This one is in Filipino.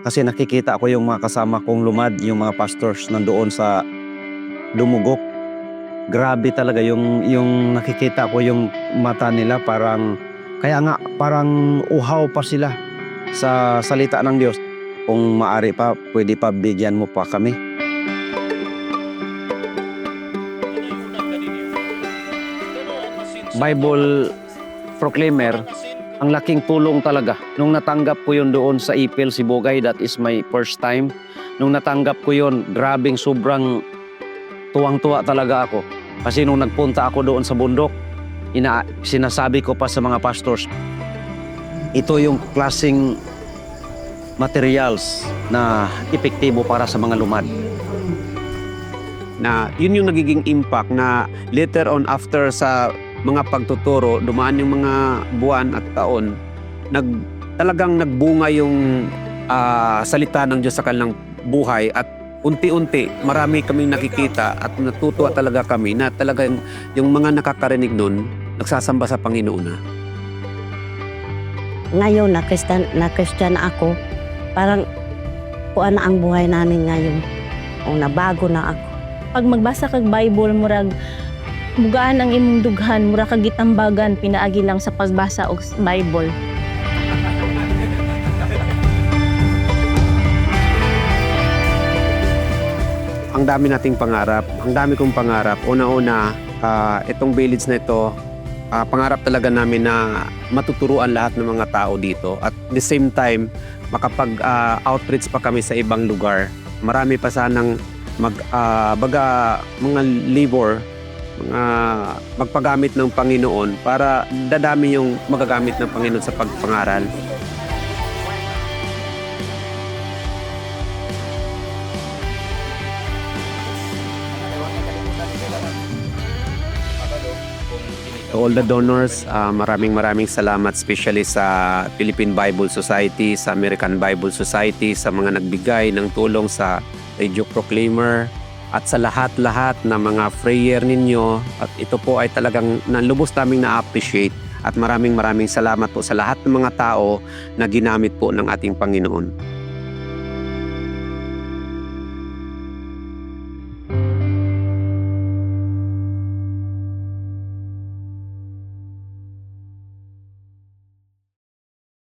Kasi nakikita ko yung mga kasama kong lumad, yung mga pastors nandoon sa Lumugok. Grabe talaga yung nakikita ko yung mata nila, parang kaya nga parang uhaw pa sila sa salita ng Diyos. Kung maari pa, pwede pa bigyan mo pa kami. Bible proclaimer, ang laking tulong talaga. Nung natanggap ko yun doon sa Ipil, Sibugay, that is my first time. Nung natanggap ko yun, grabing sobrang tuwang-tuwa talaga ako. Kasi nung nagpunta ako doon sa bundok, sinasabi ko pa sa mga pastors, ito yung klaseng materials na epektibo para sa mga lumad. Na yun yung nagiging impact na later on after sa mga pagtuturo, dumaan yung mga buwan at taon, talagang nagbunga yung salita ng Diyos sa kanilang buhay at unti-unti marami kaming nakikita at natutuwa talaga kami na talagang yung mga nakakarinig nun nagsasamba sa Panginoon na. Ngayon na Christian ako, parang kuan na ang buhay namin ngayon. O nabago na ako. Pag magbasa kag Bible, murag mugaan ang imong dughan, mura kag gitambagan pinaagi lang sa pagbasa og Bible. Ang dami nating pangarap, ang dami kong pangarap. Una-una, itong village na ito, pangarap talaga namin na matuturuan lahat ng mga tao dito. At the same time, makapag-outreach pa kami sa ibang lugar. Marami pa sanang mga labor, magpagamit ng Panginoon para dadami yung magagamit ng Panginoon sa pagpangaral. To all the donors, maraming salamat, especially sa Philippine Bible Society, sa American Bible Society, sa mga nagbigay ng tulong sa Radio Proclaimer, at sa lahat-lahat na mga prayer ninyo. At ito po ay talagang lubos naming na-appreciate, at maraming salamat po sa lahat ng mga tao na ginamit po ng ating Panginoon.